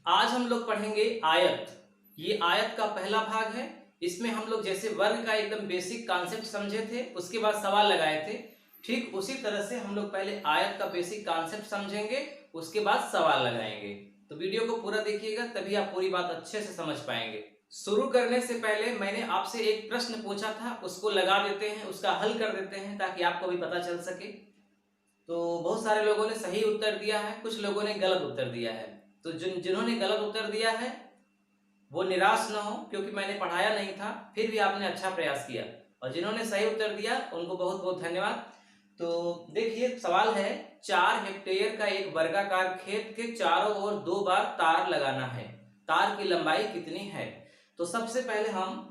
आज हम लोग पढ़ेंगे आयत। ये आयत का पहला भाग है। इसमें हम लोग जैसे वर्ग का एकदम बेसिक कॉन्सेप्ट समझे थे, उसके बाद सवाल लगाए थे, ठीक उसी तरह से हम लोग पहले आयत का बेसिक कॉन्सेप्ट समझेंगे, उसके बाद सवाल लगाएंगे। तो वीडियो को पूरा देखिएगा, तभी आप पूरी बात अच्छे से समझ पाएंगे। शुरू करने से पहले मैंने आपसे एक प्रश्न पूछा था, उसको लगा देते हैं, उसका हल कर देते हैं ताकि आपको भी पता चल सके। तो बहुत सारे लोगों ने सही उत्तर दिया है, कुछ लोगों ने गलत उत्तर दिया है। तो जिन्होंने गलत उत्तर दिया है वो निराश ना हो, क्योंकि मैंने पढ़ाया नहीं था, फिर भी आपने अच्छा प्रयास किया। और जिन्होंने सही उत्तर दिया उनको बहुत बहुत धन्यवाद। तो देखिए सवाल है, 4 हेक्टेयर का एक वर्गाकार खेत के चारों ओर 2 बार तार लगाना है, तार की लंबाई कितनी है। तो सबसे पहले हम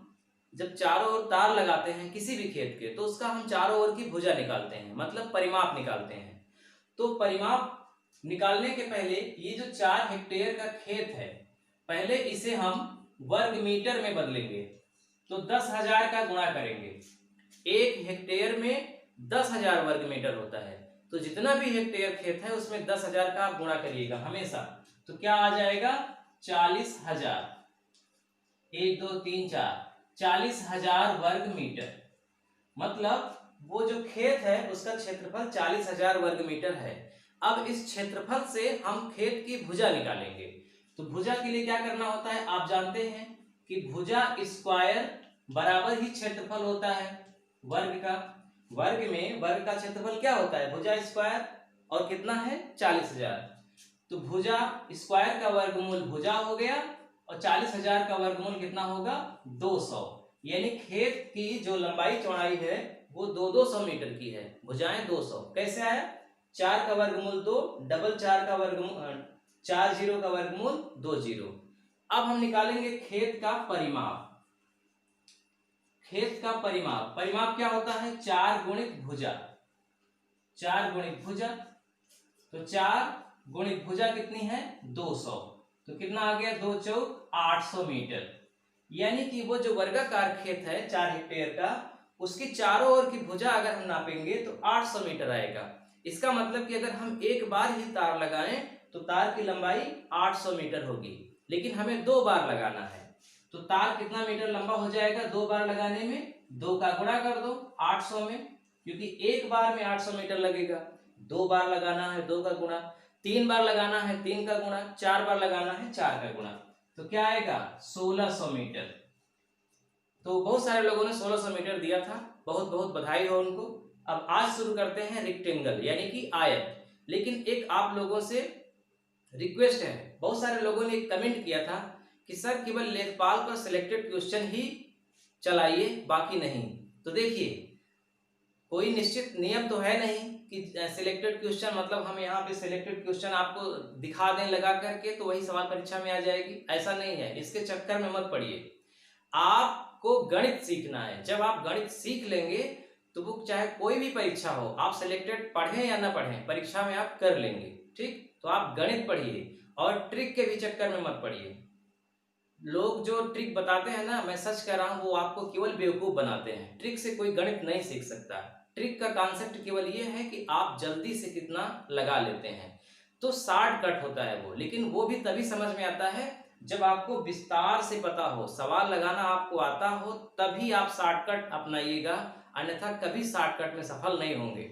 जब चारों ओर तार लगाते हैं किसी भी खेत के, तो उसका हम चारों ओर की भुजा निकालते हैं, मतलब परिमाप निकालते हैं। तो परिमाप निकालने के पहले ये जो 4 हेक्टेयर का खेत है, पहले इसे हम वर्ग मीटर में बदलेंगे। तो 10,000 का गुणा करेंगे। 1 हेक्टेयर में 10,000 वर्ग मीटर होता है। तो जितना भी हेक्टेयर खेत है उसमें 10,000 का आप गुणा करिएगा हमेशा। तो क्या आ जाएगा, 40,000। 1 2 3 4 40,000 वर्ग मीटर। मतलब वो जो खेत है उसका क्षेत्रफल 40,000 वर्ग मीटर है। अब इस क्षेत्रफल से हम खेत की भुजा निकालेंगे। तो भुजा के लिए क्या करना होता है, आप जानते हैं कि भुजा स्क्वायर बराबर ही क्षेत्रफल होता है वर्ग का। वर्ग में वर्ग का क्षेत्रफल क्या होता है, भुजा स्क्वायर, और कितना है 40,000। तो भुजा स्क्वायर का वर्गमूल भुजा हो गया, और 40,000 का वर्गमूल कितना होगा, 200। यानी खेत की जो लंबाई चौड़ाई है वो 200 मीटर की है, भुजाएं 200। कैसे आया, 4 का वर्गमूल 2, डबल 4 का वर्गमूल 4 0 का वर्गमूल 2 0। अब हम निकालेंगे खेत का परिमाप। खेत का परिमाप, परिमाप क्या होता है, 4 गुणित भुजा। 4 गुणित भुजा, तो 4 गुणित भुजा कितनी है, 200। तो कितना आ गया, 2 चौक 800 मीटर। यानी कि वो जो वर्गाकार खेत है 4 हेक्टेयर का, उसकी चारों ओर की भुजा अगर हम नापेंगे तो 800 मीटर आएगा। इसका मतलब कि अगर हम एक बार ही तार लगाएं तो तार की लंबाई 800 मीटर होगी, लेकिन हमें 2 बार लगाना है। तो तार कितना मीटर लंबा हो जाएगा 2 बार लगाने में, 2 का गुणा कर दो 800 में, क्योंकि एक बार में 800 मीटर लगेगा। 2 बार लगाना है 2 का गुणा, 3 बार लगाना है 3 का गुणा, 4 बार लगाना है 4 का गुणा। तो क्या आएगा, 1600 मीटर। तो बहुत सारे लोगों ने 1600 मीटर दिया था, बहुत बहुत बधाई हो उनको। अब आज शुरू करते हैं रेक्टेंगल यानी कि आयत। लेकिन एक आप लोगों से रिक्वेस्ट है, बहुत सारे लोगों ने एक कमेंट किया था कि सर केवल लेखपाल पर सिलेक्टेड क्वेश्चन ही चलाइए, बाकी नहीं। तो देखिए कोई निश्चित नियम तो है नहीं कि सिलेक्टेड क्वेश्चन मतलब हम यहाँ पे सिलेक्टेड क्वेश्चन आपको दिखा दें लगा करके तो वही सवाल परीक्षा में आ जाएगी, ऐसा नहीं है। इसके चक्कर में मत पड़िए। आपको गणित सीखना है। जब आप गणित सीख लेंगे तो वो चाहे कोई भी परीक्षा हो, आप सिलेक्टेड पढ़ें या ना पढ़ें, परीक्षा में आप कर लेंगे। ठीक, तो आप गणित पढ़िए और ट्रिक के भी चक्कर में मत पड़िए। लोग जो ट्रिक बताते हैं ना, मैं सच कह रहा हूं, वो आपको केवल बेवकूफ बनाते हैं। ट्रिक से कोई गणित नहीं सीख सकता। ट्रिक का कॉन्सेप्ट केवल ये है कि आप जल्दी से कितना लगा लेते हैं। तो शॉर्टकट होता है वो, लेकिन वो भी तभी समझ में आता है जब आपको विस्तार से पता हो, सवाल लगाना आपको आता हो, तभी आप शॉर्टकट अपनाइएगा, अन्यथा कभी शॉर्टकट में सफल नहीं होंगे।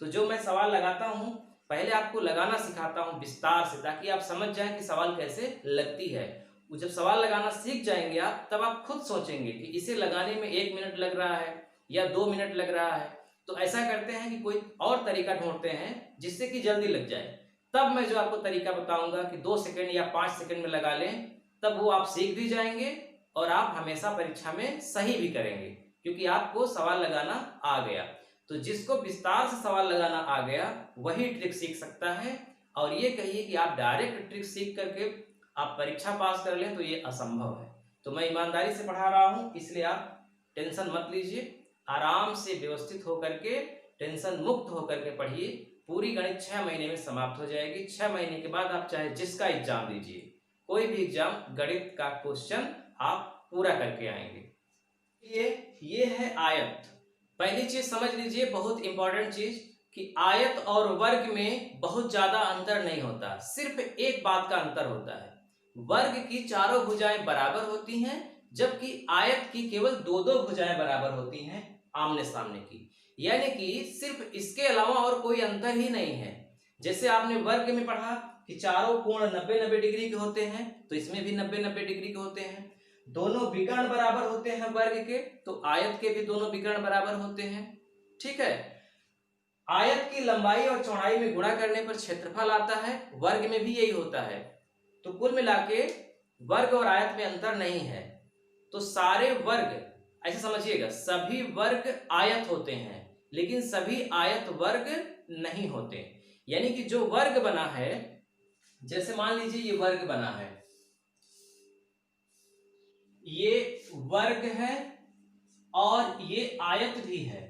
तो जो मैं सवाल लगाता हूँ पहले आपको लगाना सिखाता हूँ विस्तार से, ताकि आप समझ जाएं कि सवाल कैसे लगती है। जब सवाल लगाना सीख जाएंगे आप, तब आप खुद सोचेंगे कि इसे लगाने में 1 मिनट लग रहा है या 2 मिनट लग रहा है। तो ऐसा करते हैं कि कोई और तरीका ढूंढते हैं जिससे कि जल्दी लग जाए। तब मैं जो आपको तरीका बताऊंगा कि 2 सेकंड या 5 सेकंड में लगा लें, तब वो आप सीख भी जाएंगे और आप हमेशा परीक्षा में सही भी करेंगे, क्योंकि आपको सवाल लगाना आ गया। तो जिसको विस्तार से सवाल लगाना आ गया वही ट्रिक सीख सकता है। और ये कहिए कि आप डायरेक्ट ट्रिक सीख करके आप परीक्षा पास कर लें तो ये असंभव है। तो मैं ईमानदारी से पढ़ा रहा हूं, इसलिए आप टेंशन मत लीजिए, आराम से व्यवस्थित होकर के टेंशन मुक्त होकर के पढ़िए। पूरी गणित 6 महीने में समाप्त हो जाएगी। 6 महीने के बाद आप चाहे जिसका एग्जाम दीजिए, कोई भी एग्जाम, गणित का क्वेश्चन आप पूरा करके आएंगे। ये है आयत। पहली चीज समझ लीजिए, बहुत इंपॉर्टेंट चीज, कि आयत और वर्ग में बहुत ज्यादा अंतर नहीं होता, सिर्फ एक बात का अंतर होता है। वर्ग की चारों भुजाएं बराबर होती हैं, जबकि आयत की केवल दो दो भुजाएं बराबर होती हैं आमने सामने की। यानी कि सिर्फ इसके अलावा और कोई अंतर ही नहीं है। जैसे आपने वर्ग में पढ़ा कि चारों कोण 90-90 डिग्री के होते हैं, तो इसमें भी 90-90 डिग्री के होते हैं। दोनों विकर्ण बराबर होते हैं वर्ग के, तो आयत के भी दोनों विकर्ण बराबर होते हैं। ठीक है। आयत की लंबाई और चौड़ाई में गुणा करने पर क्षेत्रफल आता है, वर्ग में भी यही होता है। तो कुल मिलाके वर्ग और आयत में अंतर नहीं है। तो सारे वर्ग, ऐसे समझिएगा, सभी वर्ग आयत होते हैं, लेकिन सभी आयत वर्ग नहीं होते। यानी कि जो वर्ग बना है, जैसे मान लीजिए ये वर्ग बना है, ये वर्ग है और ये आयत भी है।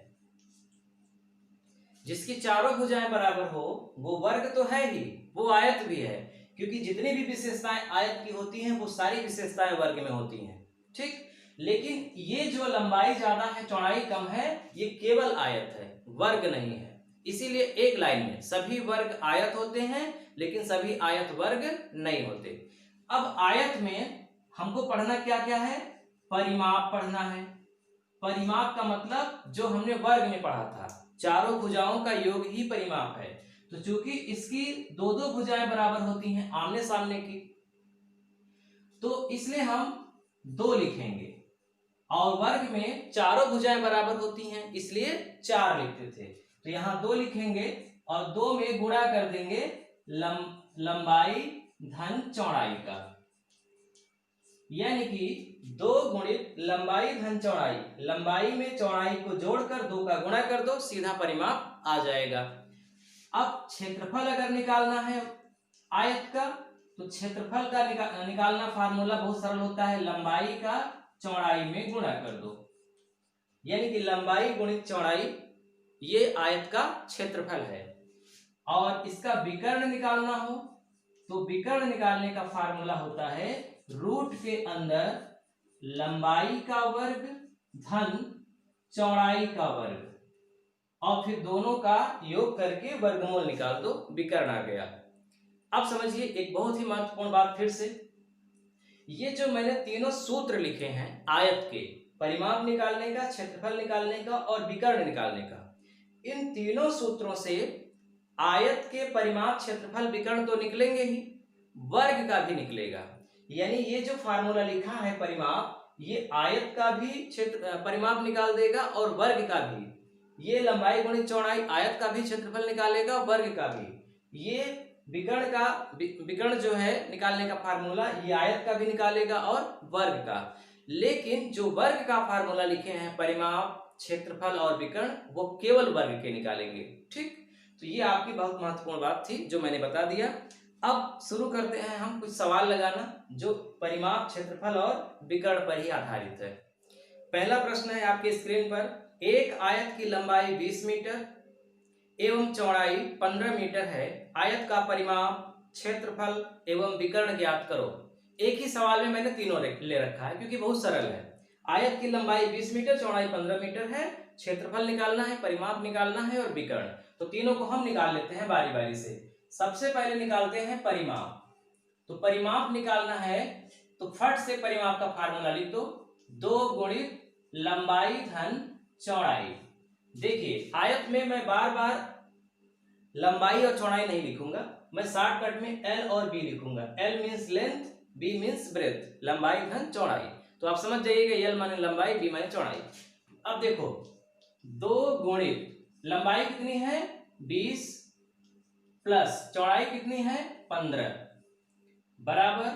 जिसकी चारों भुजाएं बराबर हो वो वर्ग तो है ही, वो आयत भी है, क्योंकि जितनी भी विशेषताएं आयत की होती हैं वो सारी विशेषताएं वर्ग में होती हैं। ठीक। लेकिन ये जो लंबाई ज्यादा है चौड़ाई कम है, ये केवल आयत है, वर्ग नहीं है। इसीलिए एक लाइन में सभी वर्ग आयत होते हैं, लेकिन सभी आयत वर्ग नहीं होते। अब आयत में हमको पढ़ना क्या क्या है? परिमाप पढ़ना है। परिमाप का मतलब जो हमने वर्ग में पढ़ा था, चारों भुजाओं का योग ही परिमाप है। तो चूंकि इसकी दो दो भुजाएं बराबर होती हैं आमने सामने की, तो इसलिए हम 2 लिखेंगे, और वर्ग में चारों भुजाएं बराबर होती हैं इसलिए 4 लिखते थे। तो यहां 2 लिखेंगे और 2 में गुणा कर देंगे लंबाई धन चौड़ाई का, यानी कि 2 गुणित लंबाई धन चौड़ाई। लंबाई में चौड़ाई को जोड़कर 2 का गुणा कर दो, सीधा परिमाप आ जाएगा। अब क्षेत्रफल अगर निकालना है आयत का, तो क्षेत्रफल का निकालना फार्मूला बहुत सरल होता है, लंबाई का चौड़ाई में गुणा कर दो, यानी कि लंबाई गुणित चौड़ाई, ये आयत का क्षेत्रफल है। और इसका विकर्ण निकालना हो तो विकर्ण निकालने का फार्मूला होता है रूट के अंदर लंबाई का वर्ग धन चौड़ाई का वर्ग, और फिर दोनों का योग करके वर्गमूल निकाल दो, विकर्ण आ गया। अब समझिए एक बहुत ही महत्वपूर्ण बात फिर से, ये जो मैंने तीनों सूत्र लिखे हैं आयत के, परिमाप निकालने का, क्षेत्रफल निकालने का और विकर्ण निकालने का, इन तीनों सूत्रों से आयत के परिमाप, क्षेत्रफल, विकर्ण तो निकलेंगे ही, वर्ग का भी निकलेगा। यानी ये जो फार्मूला लिखा है परिमाप, ये आयत का भी क्षेत्र परिमाप निकाल देगा और वर्ग का भी। ये लंबाई गुणित चौड़ाई आयत का भी क्षेत्रफल निकालेगा, वर्ग का भी। ये विकर्ण जो है निकालने का फार्मूला, ये आयत का भी निकालेगा और वर्ग का। लेकिन जो वर्ग का फार्मूला लिखे हैं परिमाप, क्षेत्रफल और विकर्ण, वो केवल वर्ग के निकालेंगे। ठीक। तो ये आपकी बहुत महत्वपूर्ण बात थी जो मैंने बता दिया। अब शुरू करते हैं हम कुछ सवाल लगाना जो परिमाप, क्षेत्रफल और विकर्ण पर ही आधारित है। पहला प्रश्न है आपके स्क्रीन पर, एक आयत की लंबाई 20 मीटर एवं चौड़ाई 15 मीटर है, आयत का परिमाप, क्षेत्रफल एवं विकर्ण ज्ञात करो। एक ही सवाल में मैंने तीनों ले रखा है क्योंकि बहुत सरल है। आयत की लंबाई 20 मीटर, चौड़ाई 15 मीटर है, क्षेत्रफल निकालना है, परिमाप निकालना है और विकर्ण। तो तीनों को हम निकाल लेते हैं बारी बारी से। सबसे पहले निकालते हैं परिमाप। तो परिमाप निकालना है तो फट से परिमाप का फार्मूला लिख दो, 2 गुणित लंबाई धन चौड़ाई। देखिए आयत में मैं बार बार लंबाई और चौड़ाई नहीं लिखूंगा, मैं शॉर्टकट में एल और बी लिखूंगा। L means length, B means breadth, लंबाई धन चौड़ाई। तो आप समझ जाइएगा एल माने लंबाई, बी माने चौड़ाई। अब देखो 2 गुणित लंबाई कितनी है 20 प्लस चौड़ाई कितनी है 15 बराबर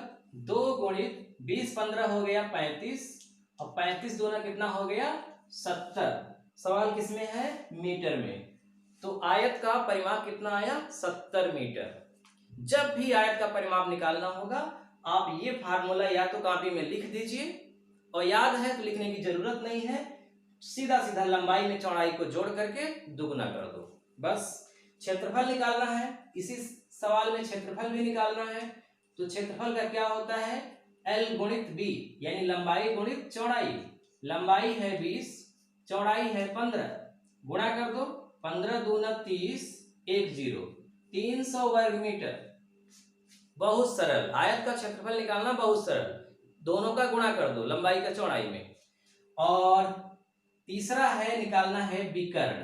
2 गुणित 20 15 हो गया 35, और 35 दूना कितना हो गया 70। सवाल किसमें है? मीटर में। तो आयत का परिमाप कितना आया 70 मीटर। जब भी आयत का परिमाप निकालना होगा आप ये फार्मूला या तो कॉपी में लिख दीजिए, और याद है तो लिखने की जरूरत नहीं है, सीधा सीधा लंबाई में चौड़ाई को जोड़ करके दुगना कर दो बस। क्षेत्रफल निकालना है, इसी सवाल में क्षेत्रफल भी निकालना है। तो क्षेत्रफल का क्या होता है L गुणित B, यानी लंबाई गुणित चौड़ाई। लंबाई है 20, चौड़ाई है 15, गुणा कर दो, 15 दूना 30, 10, 300 वर्ग मीटर। बहुत सरल, आयत का क्षेत्रफल निकालना बहुत सरल, दोनों का गुणा कर दो लंबाई का चौड़ाई में। और तीसरा है निकालना है विकर्ण।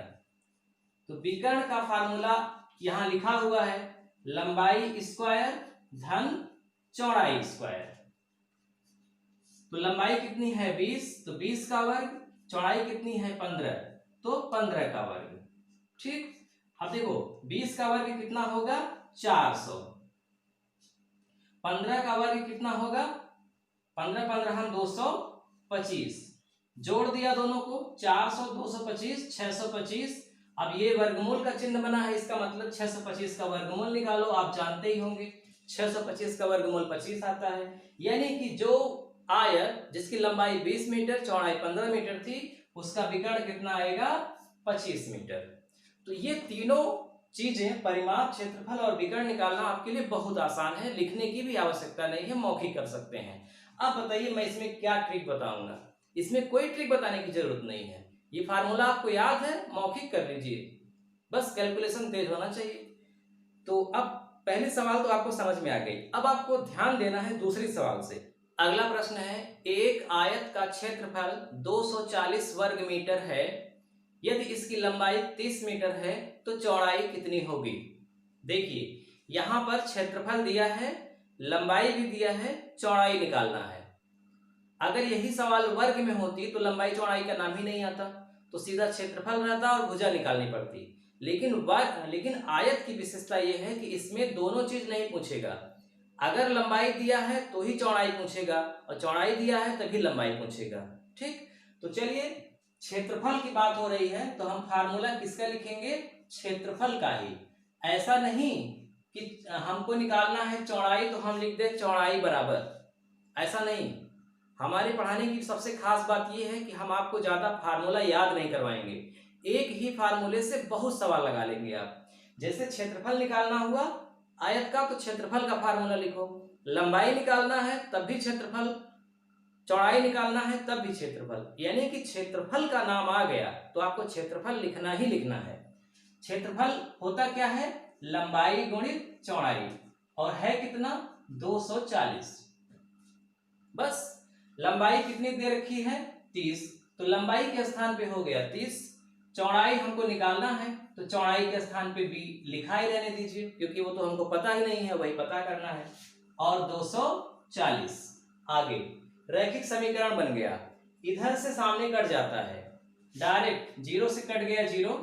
तो विकर्ण का फार्मूला यहां लिखा हुआ है, लंबाई स्क्वायर धन चौड़ाई स्क्वायर। तो लंबाई कितनी है 20, तो 20 का वर्ग, चौड़ाई कितनी है 15, तो 15 का वर्ग। ठीक, अब देखो 20 का वर्ग कितना होगा 400, 15 का वर्ग कितना होगा 15 15 हम 225, जोड़ दिया दोनों को 400 225 625। अब ये वर्गमूल का चिन्ह बना है, इसका मतलब 625 का वर्गमूल निकालो। आप जानते ही होंगे 625 का वर्गमूल 25 आता है, यानी कि जो आयत जिसकी लंबाई 20 मीटर चौड़ाई 15 मीटर थी उसका विकर्ण कितना आएगा 25 मीटर। तो ये तीनों चीजें परिमाप, क्षेत्रफल और विकर्ण निकालना आपके लिए बहुत आसान है, लिखने की भी आवश्यकता नहीं है, मौखिक कर सकते हैं। अब बताइए मैं इसमें क्या ट्रिक बताऊंगा। इसमें कोई ट्रिक बताने की जरूरत नहीं है, ये फार्मूला आपको याद है, मौखिक कर लीजिए, बस कैलकुलेशन तेज होना चाहिए। तो अब पहले सवाल तो आपको समझ में आ गई, अब आपको ध्यान देना है दूसरी सवाल से। अगला प्रश्न है, एक आयत का क्षेत्रफल 240 वर्ग मीटर है, यदि इसकी लंबाई 30 मीटर है तो चौड़ाई कितनी होगी। देखिए यहां पर क्षेत्रफल दिया है, लंबाई भी दिया है, चौड़ाई निकालना है। अगर यही सवाल वर्ग में होती तो लंबाई चौड़ाई का नाम ही नहीं आता, तो सीधा क्षेत्रफल रहता और भुजा निकालनी पड़ती। लेकिन आयत की विशेषता यह है कि इसमें दोनों चीज नहीं पूछेगा। अगर लंबाई दिया है तो ही चौड़ाई पूछेगा, और चौड़ाई दिया है तभी लंबाई पूछेगा। ठीक, तो चलिए क्षेत्रफल की बात हो रही है तो हम फार्मूला किसका लिखेंगे, क्षेत्रफल का ही। ऐसा नहीं कि हमको निकालना है चौड़ाई तो हम लिख दे चौड़ाई बराबर, ऐसा नहीं। हमारे पढ़ाने की सबसे खास बात यह है कि हम आपको ज्यादा फार्मूला याद नहीं करवाएंगे, एक ही फार्मूले से बहुत सवाल लगा लेंगे आप। जैसे क्षेत्रफल निकालना हुआ आयत का तो क्षेत्रफल का फार्मूला लिखो, लंबाई निकालना है तब भी क्षेत्रफल, चौड़ाई निकालना है तब भी क्षेत्रफल, यानी कि क्षेत्रफल का नाम आ गया तो आपको क्षेत्रफल लिखना ही लिखना है। क्षेत्रफल होता क्या है, लंबाई गुणित चौड़ाई, और है कितना 240। बस लंबाई कितनी दे रखी है 30, तो लंबाई के स्थान पे हो गया 30, चौड़ाई हमको निकालना है तो चौड़ाई के स्थान पे भी लिखा ही रहने दीजिए, क्योंकि वो तो हमको पता ही नहीं है, वही पता करना है। और 240 आगे रैखिक समीकरण बन गया, इधर से सामने कट जाता है डायरेक्ट, 0 से कट गया 0,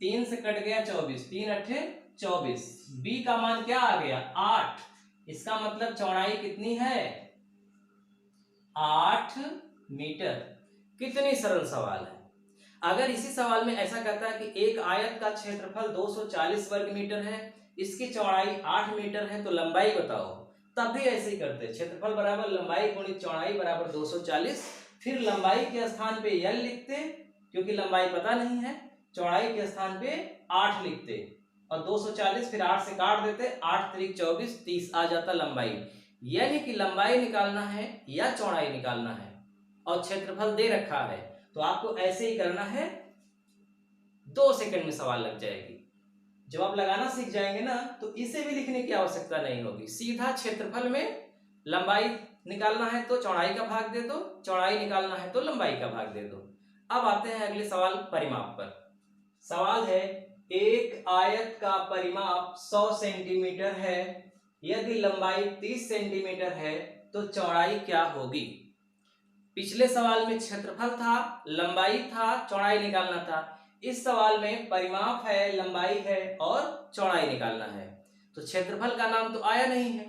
3 से कट गया 24, 3 अट्ठे 24, बी का मान क्या आ गया 8, इसका मतलब चौड़ाई कितनी है 8 मीटर। कितनी सरल सवाल है। अगर इसी सवाल में ऐसा कहता है कि एक आयत का क्षेत्रफल 240 वर्ग मीटर है, इसकी चौड़ाई 8 मीटर है, तो लंबाई बताओ, तब भी ऐसे ही करते, क्षेत्रफल बराबर लंबाई गुणित चौड़ाई बराबर 240, फिर लंबाई के स्थान पे l लिखते क्योंकि लंबाई पता नहीं है, चौड़ाई के स्थान पे 8 लिखते और 240 फिर 8 से काट देते, 8 3 24, 30 आ जाता लंबाई। यानी कि लंबाई निकालना है या चौड़ाई निकालना है और क्षेत्रफल दे रखा है, तो आपको ऐसे ही करना है, 2 सेकंड में सवाल लग जाएगी। जब आप लगाना सीख जाएंगे ना तो इसे भी लिखने की आवश्यकता नहीं होगी, सीधा क्षेत्रफल में लंबाई निकालना है तो चौड़ाई का भाग दे दो, चौड़ाई निकालना है तो लंबाई का भाग दे दो। अब आते हैं अगले सवाल परिमाप पर। सवाल है, एक आयत का परिमाप 100 सेंटीमीटर है, यदि लंबाई 30 सेंटीमीटर है तो चौड़ाई क्या होगी। पिछले सवाल में क्षेत्रफल था, लंबाई था, चौड़ाई निकालना था, इस सवाल में परिमाप है, लंबाई है और चौड़ाई निकालना है। तो क्षेत्रफल का नाम तो आया नहीं है,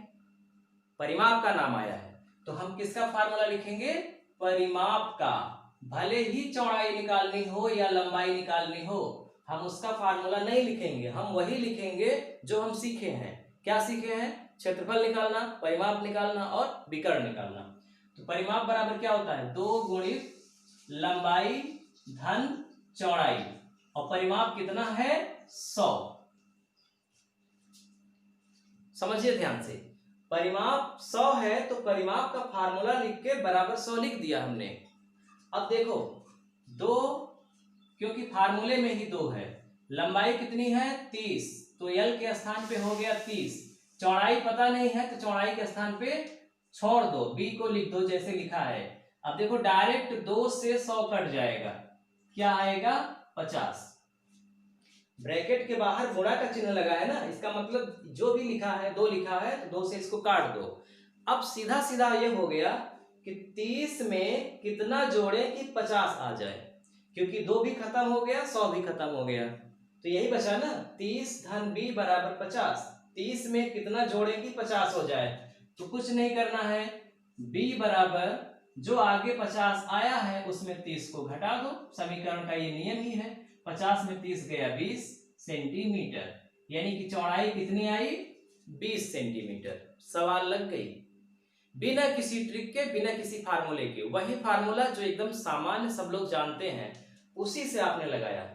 परिमाप का नाम आया है, तो हम किसका फार्मूला लिखेंगे, परिमाप का। भले ही चौड़ाई निकालनी हो या लंबाई निकालनी हो, हम उसका फार्मूला नहीं लिखेंगे, हम वही लिखेंगे जो हम सीखे हैं। क्या सीखे हैं, क्षेत्रफल निकालना, परिमाप निकालना और विकर्ण निकालना। तो परिमाप बराबर क्या होता है, 2 गुणित लंबाई धन चौड़ाई, और परिमाप कितना है 100। समझिए ध्यान से, परिमाप 100 है तो परिमाप का फार्मूला लिख के बराबर 100 लिख दिया हमने। अब देखो 2, क्योंकि फार्मूले में ही 2 है, लंबाई कितनी है 30, तो l के स्थान पे हो गया 30, चौड़ाई पता नहीं है तो चौड़ाई के स्थान पे छोड़ दो, बी को लिख दो जैसे लिखा है। अब देखो डायरेक्ट 2 से 100 कट जाएगा, क्या आएगा 50। ब्रैकेट के बाहर गुणा का चिन्ह लगा है ना, इसका मतलब जो भी लिखा है 2 लिखा है तो 2 से इसको काट दो। अब सीधा सीधा ये हो गया कि 30 में कितना जोड़े कि 50 आ जाए, क्योंकि 2 भी खत्म हो गया 100 भी खत्म हो गया, तो यही बचा ना 30 धन b बराबर 50। 30 में कितना जोड़े कि 50 हो जाए, तो कुछ नहीं करना है, b बराबर जो आगे 50 आया है उसमें 30 को घटा दो, समीकरण का ये नियम ही है। 50 में 30 गया 20 सेंटीमीटर, यानी कि चौड़ाई कितनी आई 20 सेंटीमीटर। सवाल लग गई, बिना किसी ट्रिक के, बिना किसी फार्मूले के, वही फार्मूला जो एकदम सामान्य सब लोग जानते हैं उसी से आपने लगाया।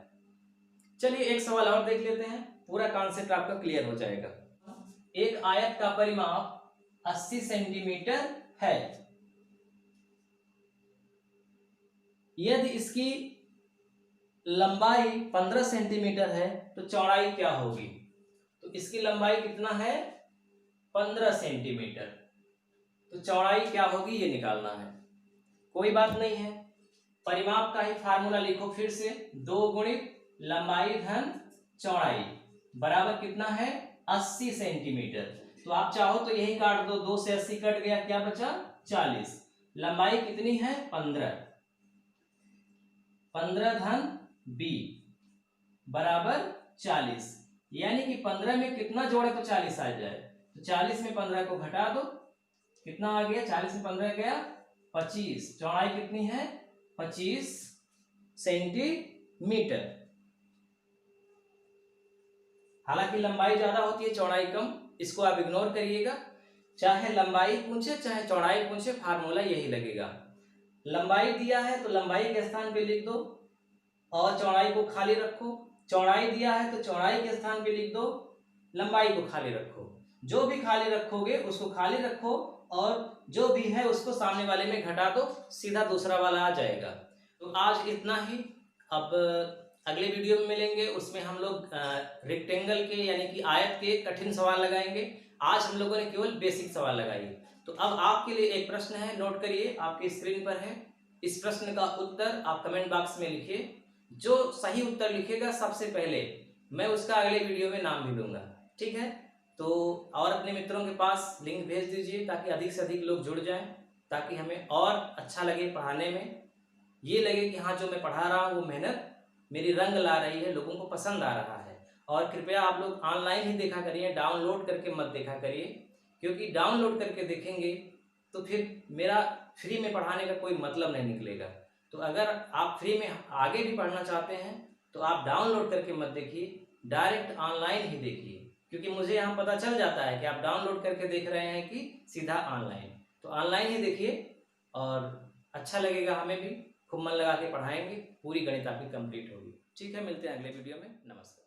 चलिए एक सवाल और देख लेते हैं, पूरा कॉन्सेप्ट आपका क्लियर हो जाएगा। एक आयत का परिमाप 80 सेंटीमीटर है, यदि इसकी लंबाई 15 सेंटीमीटर है तो चौड़ाई क्या होगी। तो इसकी लंबाई कितना है 15 सेंटीमीटर, तो चौड़ाई क्या होगी ये निकालना है। कोई बात नहीं है, परिमाप का ही फार्मूला लिखो फिर से, 2 गुणित लंबाई धन चौड़ाई बराबर कितना है 80 सेंटीमीटर। तो आप चाहो तो यही काट दो, 2 से 80 कट गया, क्या बचा 40। लंबाई कितनी है 15, 15 धन b बराबर 40, यानी कि 15 में कितना जोड़े तो 40 आ जाए, तो 40 में 15 को घटा दो, कितना आ गया 40 में 15 गया 25। चौड़ाई कितनी है 25 सेंटीमीटर। हालांकि लंबाई ज्यादा होती है चौड़ाई कम, इसको आप इग्नोर करिएगा, चाहे लंबाई पूछे चाहे चौड़ाई पूछे फार्मूला यही लगेगा। लंबाई दिया है तो लंबाई के स्थान पे लिख दो और चौड़ाई को खाली रखो, चौड़ाई दिया है तो चौड़ाई के स्थान पे लिख दो, लंबाई को खाली रखो। जो भी खाली रखोगे उसको खाली रखो और जो भी है उसको सामने वाले में घटा दो, सीधा दूसरा वाला आ जाएगा। तो आज इतना ही, अब अगले वीडियो में मिलेंगे, उसमें हम लोग रेक्टेंगल के यानी कि आयत के कठिन सवाल लगाएंगे। आज हम लोगों ने केवल बेसिक सवाल लगाए। तो अब आपके लिए एक प्रश्न है, नोट करिए, आपकी स्क्रीन पर है। इस प्रश्न का उत्तर आप कमेंट बॉक्स में लिखिए, जो सही उत्तर लिखेगा सबसे पहले मैं उसका अगले वीडियो में नाम भी लूंगा, ठीक है। तो और अपने मित्रों के पास लिंक भेज दीजिए ताकि अधिक से अधिक लोग जुड़ जाएं, ताकि हमें और अच्छा लगे पढ़ाने में, ये लगे कि हाँ जो मैं पढ़ा रहा हूँ वो मेहनत मेरी रंग ला रही है, लोगों को पसंद आ रहा है। और कृपया आप लोग ऑनलाइन ही देखा करिए, डाउनलोड करके मत देखा करिए, क्योंकि डाउनलोड करके देखेंगे तो फिर मेरा फ्री में पढ़ाने का कोई मतलब नहीं निकलेगा। तो अगर आप फ्री में आगे भी पढ़ना चाहते हैं तो आप डाउनलोड करके मत देखिए, डायरेक्ट ऑनलाइन ही देखिए, क्योंकि मुझे यहाँ पता चल जाता है कि आप डाउनलोड करके देख रहे हैं कि सीधा ऑनलाइन। तो ऑनलाइन ही देखिए और अच्छा लगेगा, हमें भी खूब मन लगा के पढ़ाएंगे, पूरी गणित आपकी कंप्लीट होगी। ठीक है, मिलते हैं अगले वीडियो में, नमस्कार।